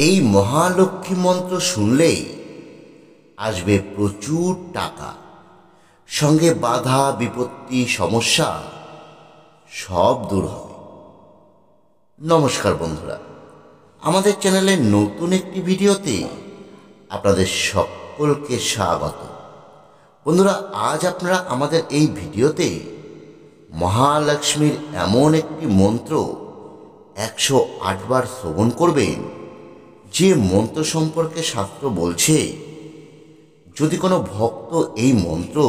এই মহালক্ষ্মী মন্ত্র শুনলেই আসবে প্রচুর টাকা, সঙ্গে বাধা বিপত্তি সমস্যা সব দূর হবে। নমস্কার বন্ধুরা, আমাদের চ্যানেলের নতুন একটি ভিডিওতে আপনাদের সকলকে স্বাগত। বন্ধুরা, আজ আপনারা আমাদের এই ভিডিওতে মহালক্ষ্মীর এমন একটি মন্ত্র 108 বার শ্রবণ করবেন, যে মন্ত্র সম্পর্কে শাস্ত্র বলছে যদি কোনো ভক্ত এই মন্ত্র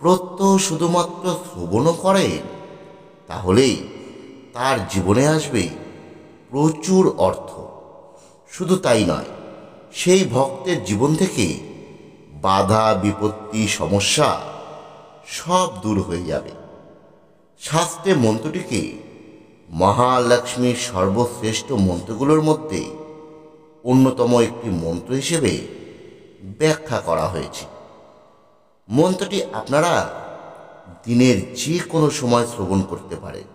প্রত্যহ শুধুমাত্র শ্রবণও করেন, তাহলেই তার জীবনে আসবে প্রচুর অর্থ। শুধু তাই নয়, সেই ভক্তের জীবন থেকে বাধা বিপত্তি সমস্যা সব দূর হয়ে যাবে। শাস্ত্রে মন্ত্রটিকে মহালক্ষ্মীর সর্বশ্রেষ্ঠ মন্ত্রগুলোর মধ্যে অন্যতম একটি মন্ত্র হিসেবে ব্যাখ্যা করা হয়েছে। মন্ত্রটি আপনারা দিনের যে কোনো সময় শ্রবণ করতে পারেন।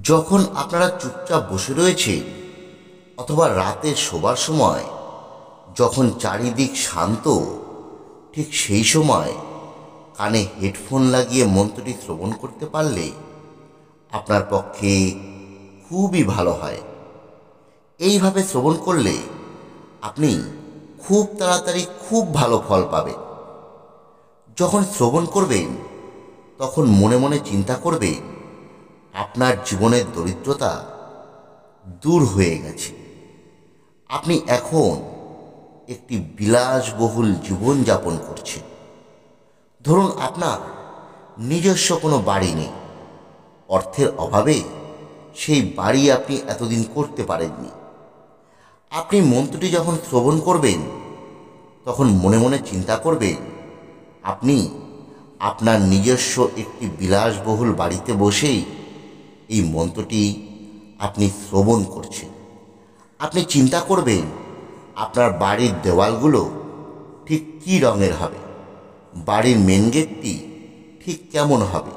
যখন আপনারা চুপচাপ বসে রয়েছেন অথবা রাতে শোবার সময়, যখন চারিদিক শান্ত, ঠিক সেই সময় কানে হেডফোন লাগিয়ে মন্ত্রটি শ্রবণ করতে পারলে আপনার পক্ষে খুবই ভালো হয়। এইভাবে শ্রবণ করলে আপনি খুব তাড়াতাড়ি খুব ভালো ফল পাবেন। যখন শ্রবণ করবেন তখন মনে মনে চিন্তা করবেন আপনার জীবনের দরিদ্রতা দূর হয়ে গেছে। আপনি এখন একটি বিলাসবহুল জীবন যাপন করছেন। ধরুন আপনার নিজস্ব কোনো বাড়ি নেই, অর্থের অভাবে সেই বাড়ি আপনি এতদিন করতে পারেননি। আপনি মন্ত্রটি যখন শ্রবণ করবেন তখন মনে মনে চিন্তা করবেন আপনি আপনার নিজস্ব একটি বিলাসবহুল বাড়িতে বসেই এই মন্ত্রটি আপনি শ্রবণ করছেন। আপনি চিন্তা করবেন আপনার বাড়ির দেওয়ালগুলো ঠিক কী রঙের হবে, বাড়ির মেন গেটটি ঠিক কেমন হবে,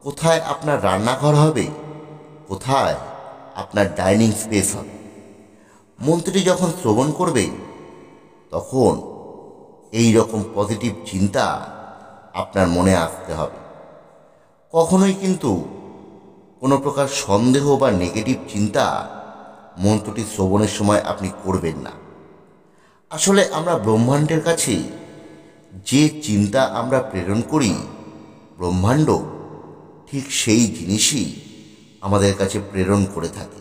কোথায় আপনার রান্নাঘর হবে, কোথায় আপনার ডাইনিং স্পেস হবে। মন্ত্রটি যখন শ্রবণ করবেন তখন এই রকম পজিটিভ চিন্তা আপনার মনে আসতে হবে। কখনোই কিন্তু কোনো প্রকার সন্দেহ বা নেগেটিভ চিন্তা মন্ত্রটি শ্রবণের সময় আপনি করবেন না। আসলে আমরা ব্রহ্মাণ্ডের কাছে যে চিন্তা আমরা প্রেরণ করি, ব্রহ্মাণ্ড ঠিক সেই জিনিসই আমাদের কাছে প্রেরণ করে থাকে।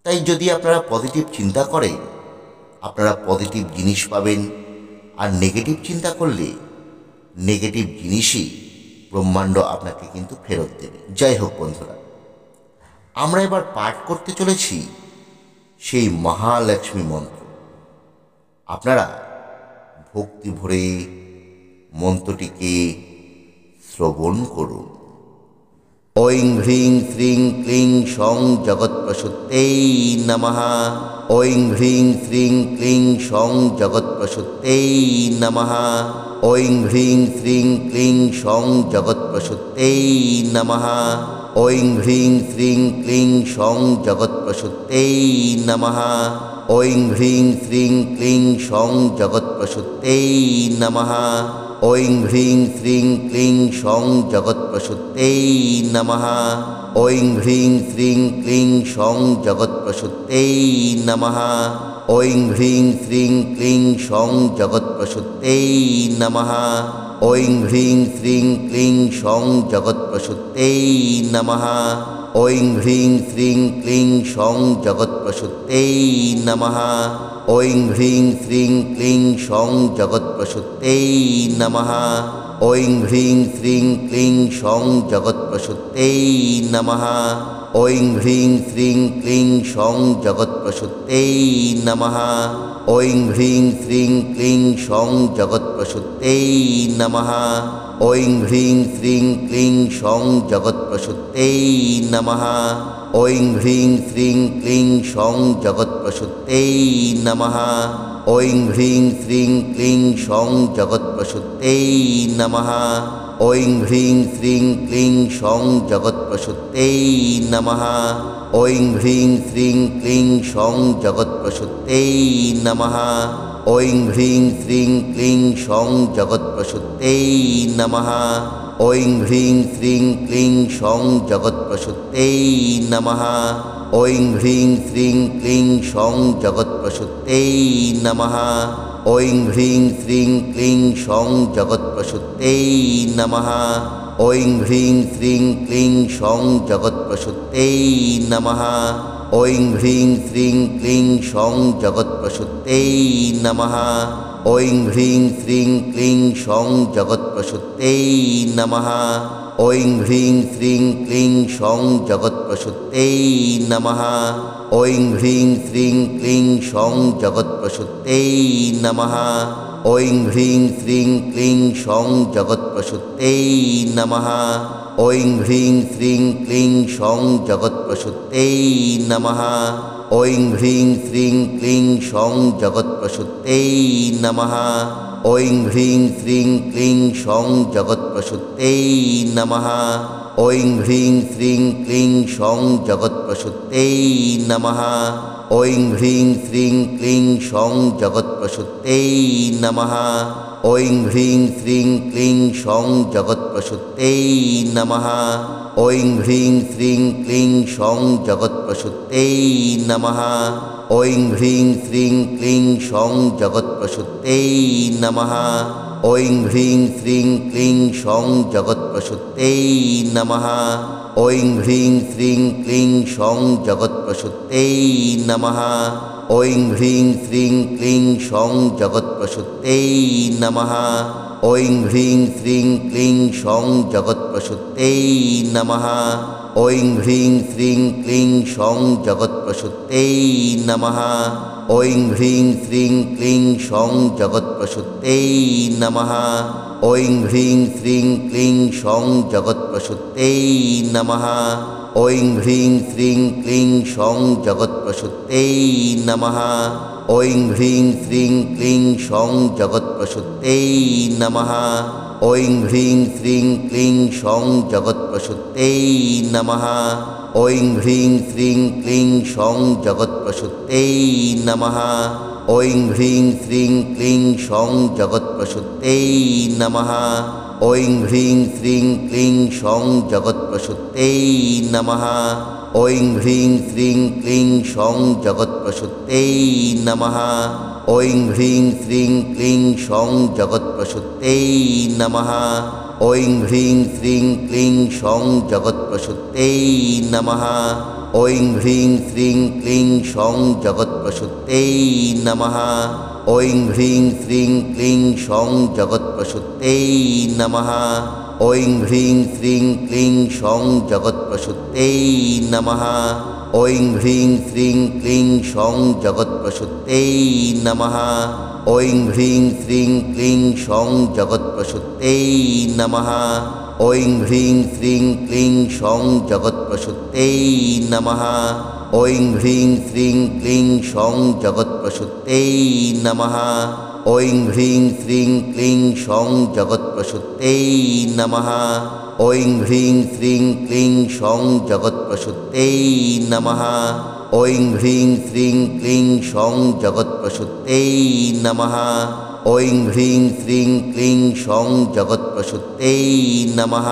তাই যদি আপনারা পজিটিভ চিন্তা করেন, আপনারা পজিটিভ জিনিস পাবেন, আর নেগেটিভ চিন্তা করলে নেগেটিভ জিনিসই ব্রহ্মাণ্ড আপনাকে কিন্তু ফেরত দেবে। যাই হোক বন্ধুরা, আমরা এবার পাঠ করতে চলেছি সেই মহালক্ষ্মী মন্ত্র। আপনারা ভক্তি ভরে মন্ত্রটিকে শ্রবণ করুন। ঐং হ্রিং শ্রীং ক্লিং সং জগৎপ্রসূত্তেই নমঃ। ঐং হ্রিং শ্রীং ক্লিং সং জগৎপ্রসূত্তেই নমঃ। ঐং হ্রিং শ্রীং ক্লিং সং জগৎপ্রসূত্তেই নমঃ। ঐং হ্রিং শ্রীং ক্লিং সং জগৎপ্রসূত্তেই নমঃ। ঐং হ্রিং শ্রীং ক্লিং সং জগৎপ্রসূত্তেই নমঃ। ঐং হ্রিং শ্রীং ক্লিং সং জগৎপ্রসূত্তেই নমঃ। ঐং হ্রিং শ্রীং ক্লিং সং জগৎপ্রসূত্তেই নমঃ। ঐং হ্রিং শ্রীং ক্লিং সং জগৎপ্রসূত্তেই নমঃ। ঐং হ্রিং শ্রীং ক্লিং সং জগৎপ্রসূত্তেই নমঃ। ঐং হ্রিং শ্রীং ক্লিং সং জগৎপ্রসূত্তেই নমঃ। ঐং হ্রিং শ্রীং ক্লিং সং জগৎপ্রসূত্তেই নমঃ। ঐং হ্রিং শ্রীং ক্লিং সং জগৎপ্রসূত্তেই নমঃ। ঐং হ্রিং শ্রীং ক্লিং সং জগৎপ্রসূত্তেই নমঃ। ঐং হ্রিং শ্রীং ক্লিং সং জগৎপ্রসূত্তেই নমঃ। ঐং হ্রিং শ্রীং ক্লিং সং জগৎপ্রসূত্তেই নমঃ। ঐং হ্রিং শ্রীং ক্লিং সং জগৎপ্রসূত্তেই নমঃ। ঐং হ্রিং শ্রীং ক্লিং সং জগৎপ্রসূত্তেই নমঃ। ঐং হ্রিং শ্রিং ক্লিং সং জগৎপ্রসূত্যৈ নমঃ। ঐং হ্রিং শ্রিং ক্লিং সং জগৎপ্রসূত্যৈ নমঃ। ঐং হ্রিং শ্রিং ক্লিং সং জগৎপ্রসূত্যৈ নমঃ। ঐং হ্রিং শ্রিং ক্লিং সং জগৎপ্রসূত্যৈ নমঃ। ঐং হ্রিং শ্রিং ক্লিং সং জগৎপ্রসূত্যৈ নমঃ। ঐং হ্রিং শ্রিং ক্লিং সং জগৎপ্রসূত্যৈ নমঃ। ঐং হ্রিং শ্রিং ক্লিং সং জগৎপ্রসূত্যৈ নমঃ। ঐং হ্রিং শ্রিং ক্লিং সং জগৎপ্রসূত্যৈ নমঃ। ঐং হ্রিং শ্রিং ক্লিং সং জগৎপ্রসূত্যৈ নমঃ। ঐং হ্রিং শ্রিং ক্লিং সং জগৎপ্রসূত্যৈ নমঃ। ঐং হ্রিং শ্রিং ক্লিং সং জগৎপ্রসূত্যৈ নমঃ। ঐং হ্রিং শ্রিং ক্লিং সং জগৎপ্রসূত্যৈ নমঃ। ঐং হ্রিং শ্রিং ক্লিং সং জগৎপ্রসূত্যৈ নমঃ। ঐং হ্রিং শ্রিং ক্লিং সং জগৎপ্রসূত্যৈ নমঃ। ঐং হ্রিং শ্রিং ক্লিং সং জগৎপ্রসূত্যৈ নমঃ। ঐং হ্রিং শ্রিং ক্লিং সং জগৎপ্রসূত্যৈ নমঃ। ঐং হ্রিং শ্রিং ক্লিং সং জগৎপ্রসূত্যৈ নমঃ। ঐং হ্রিং শ্রিং ক্লিং সং জগৎপ্রসূত্যৈ নমঃ। ঐং হ্রিং শ্রিং ক্লিং সং জগৎপ্রসূত্যৈ নমঃ। ঐং হ্রিং শ্রিং ক্লিং সং জগৎপ্রসূত্যৈ নমঃ। ঐং হ্রিং শ্রিং ক্লিং সং জগৎপ্রসূত্যৈ নমঃ। ঐং হ্রিং শ্রিং ক্লিং সং জগৎপ্রসূত্যৈ নমঃ। ঐং হ্রিং শ্রিং ক্লিং সং জগৎপ্রসূত্যৈ নমঃ। ঐং হ্রিং শ্রিং ক্লিং সং জগৎপ্রসূত্যৈ নমঃ। ঐং হ্রিং শ্রিং ক্লিং সং জগৎপ্রসূত্যৈ নমঃ। ঐং হ্রিং শ্রিং ক্লিং সং জগৎপ্রসূত্যৈ নমঃ। ঐং হ্রিং শ্রিং ক্লিং সং জগৎপ্রসূত্যৈ নমঃ। ঐং হ্রিং শ্রিং ক্লিং সং জগৎপ্রসূত্যৈ নমঃ। ঐং হ্রিং শ্রিং ক্লিং সং জগৎপ্রসূত্যৈ নমঃ। ঐং হ্রিং শ্রিং ক্লিং সং জগৎপ্রসূত্যৈ নমঃ। ঐং হ্রিং শ্রিং ক্লিং সং জগৎপ্রসূত্যৈ নমঃ। ঐং হ্রিং শ্রিং ক্লিং সং জগৎপ্রসূত্যৈ নমঃ। ঐং হ্রিং শ্রিং ক্লিং সং জগৎপ্রসূত্যৈ নমঃ। ঐং হ্রিং শ্রিং ক্লিং সং জগৎপ্রসূত্যৈ নমঃ। ঐং হ্রিং শ্রিং ক্লিং সং জগৎপ্রসূত্যৈ নমঃ। ঐং হ্রিং শ্রিং ক্লিং সং জগৎপ্রসূত্যৈ নমঃ। ঐং হ্রিং শ্রিং ক্লিং সং জগৎপ্রসূত্যৈ নমঃ। ঐং হ্রিং শ্রিং ক্লিং সং জগৎপ্রসূত্যৈ নমঃ। ঐং হ্রিং শ্রিং ক্লিং সং জগৎপ্রসূত্যৈ নমঃ। ঐং হ্রিং শ্রিং ক্লিং সং জগৎপ্রসূত্যৈ নমঃ। ঐং হ্রিং শ্রিং ক্লিং সং জগৎপ্রসূত্যৈ নমঃ। ঐং হ্রিং শ্রিং ক্লিং সং জগৎপ্রসূত্যৈ নমঃ। ঐং হ্রিং শ্রিং ক্লিং সং জগৎপ্রসূত্যৈ নমঃ। ঐং হ্রিং শ্রিং ক্লিং সং জগৎপ্রসূত্যৈ নমঃ। ঐং হ্রিং শ্রিং ক্লিং সং জগৎপ্রসূত্যৈ নমঃ। ঐং হ্রিং শ্রিং ক্লিং সং জগৎপ্রসূত্যৈ নমঃ। ঐং হ্রিং শ্রিং ক্লিং সং জগৎপ্রসূত্যৈ নমঃ।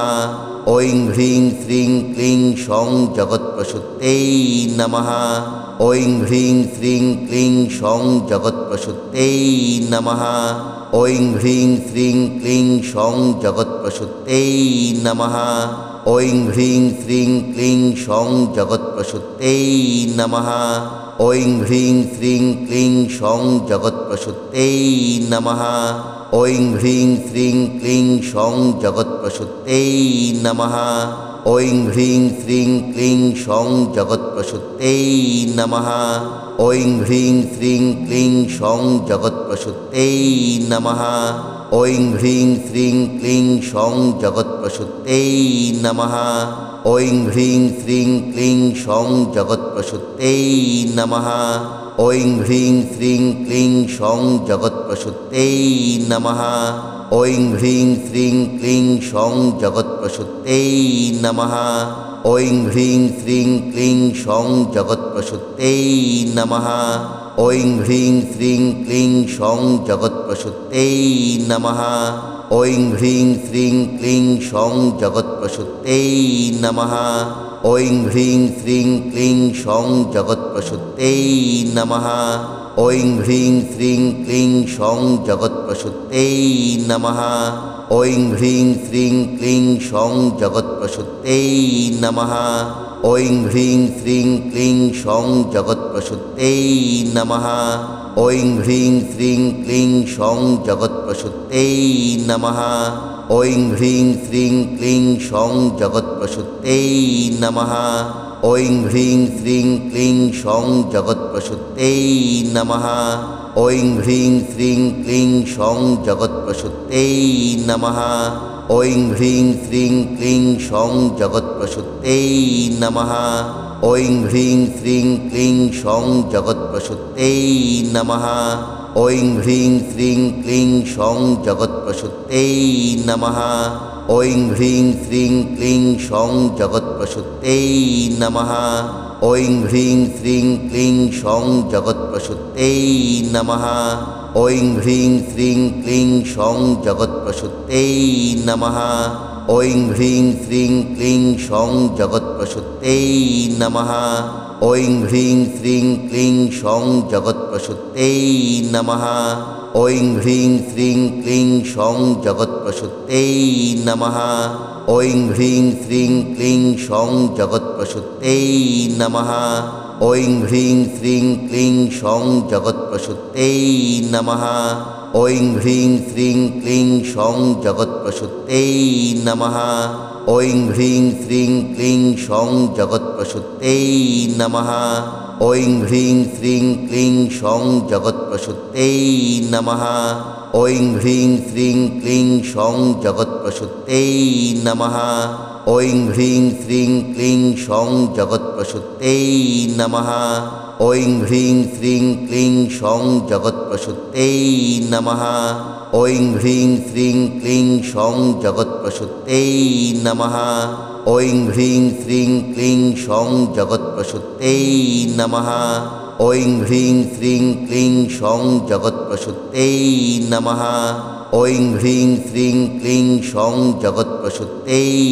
ঐং হ্রিং শ্রিং ক্লিং সং জগৎপ্রসূত্যৈ নমঃ। ঐং হ্রিং শ্রিং ক্লিং সং জগৎপ্রসূত্যৈ নমঃ। ঐং হ্রিং শ্রিং ক্লিং সং জগৎপ্রসূত্যৈ নমঃ। ঐং হ্রিং শ্রিং ক্লিং সং জগৎপ্রসূত্যৈ নমঃ। ঐং হ্রিং শ্রিং ক্লিং সং জগৎপ্রসূত্যৈ নমঃ। ঐং হ্রিং শ্রিং ক্লিং সং জগৎপ্রসূত্যৈ নমঃ। ঐং হ্রিং শ্রিং ক্লিং সং জগৎপ্রসূত্যৈ নমঃ। ঐং হ্রিং শ্রিং ক্লিং সং জগৎপ্রসূত্যৈ নমঃ। ঐং হ্রিং শ্রিং ক্লিং সং জগৎপ্রসূত্যৈ নমঃ। ঐং হ্রিং শ্রিং ক্লিং সং জগৎপ্রসূত্যৈ নমঃ। ঐং হ্রিং শ্রিং ক্লিং সং জগৎপ্রসূত্যৈ নমঃ। ঐং হ্রিং শ্রীং ক্লিং সং জগৎপ্রসূত্তেই নমঃ। ঐং হ্রিং শ্রীং ক্লিং সং জগৎপ্রসূত্তেই নমঃ। ঐং হ্রিং শ্রীং ক্লিং সং জগৎপ্রসূত্তেই নমঃ। ঐং হ্রিং শ্রীং ক্লিং সং জগৎপ্রসূত্তেই নমঃ। ঐং হ্রিং শ্রীং ক্লিং সং জগৎপ্রসূত্তেই নমঃ। ঐং হ্রিং শ্রীং ক্লিং সং জগৎপ্রসূত্তেই নমঃ। ঐং হ্রিং শ্রীং ক্লিং সং জগৎপ্রসূত্তেই নমঃ। ঐং হ্রিং শ্রীং ক্লিং সং জগৎপ্রসূত্তেই নমঃ। ঐং হ্রিং শ্রীং ক্লিং সং জগৎপ্রসূত্তেই নমঃ। ঐং হ্রিং শ্রীং ক্লিং সং জগৎপ্রসূত্তেই নমঃ। ঐং হ্রিং শ্রীং ক্লিং সং জগৎপ্রসূত্তেই নমঃ। ঐং হ্রিং শ্রীং ক্লিং সং জগৎপ্রসূত্তেই নমঃ। ঐং হ্রিং শ্রীং ক্লিং সং জগৎপ্রসূত্তেই নমঃ। ঐং হ্রিং শ্রীং ক্লিং সং জগৎপ্রসূত্তেই নমঃ। ঐং হ্রিং শ্রীং ক্লিং সং জগৎপ্রসূত্তেই নমঃ। ঐং হ্রিং শ্রীং ক্লিং সং জগৎপ্রসূত্তেই নমঃ। ঐং হ্রিং শ্রীং ক্লিং সং জগৎপ্রসূত্তেই নমঃ। ঐং হ্রিং শ্রীং ক্লিং সং জগৎপ্রসূত্তেই নমঃ। ঐং হ্রিং শ্রীং ক্লিং সং জগৎপ্রসূত্তেই নমঃ। ঐং হ্রিং শ্রীং ক্লিং সং জগৎপ্রসূত্তেই নমঃ। ঐং হ্রিং শ্রীং ক্লিং সং জগৎপ্রসূত্তেই নমঃ। ঐং হ্রিং শ্রীং ক্লিং সং জগৎপ্রসূত্তেই নমঃ। ঐং হ্রিং শ্রীং ক্লিং সং জগৎপ্রসূত্তেই নমঃ। ঐং হ্রিং শ্রীং ক্লিং সং জগৎপ্রসূত্তেই নমঃ। ঐং হ্রিং শ্রীং ক্লিং সং জগৎপ্রসূত্তেই নমঃ। ঐং হ্রিং শ্রীং ক্লিং সং জগৎপ্রসূত্তেই নমঃ। ঐং হ্রিং শ্রীং ক্লিং সং জগৎপ্রসূত্তেই নমঃ। ঐং হ্রিং শ্রীং ক্লিং সং জগৎপ্রসূত্তেই নমঃ। ঐং হ্রিং শ্রীং ক্লিং সং জগৎপ্রসূত্তেই নমঃ। ঐং হ্রিং শ্রীং ক্লিং সং জগৎপ্রসূত্তেই নমঃ। ঐং হ্রিং শ্রীং ক্লিং সং জগৎপ্রসূত্তেই নমঃ। ঐং হ্রিং শ্রীং ক্লিং সং জগৎপ্রসূত্তেই নমঃ। ঐং হ্রিং শ্রীং ক্লিং সং জগৎপ্রসূত্তেই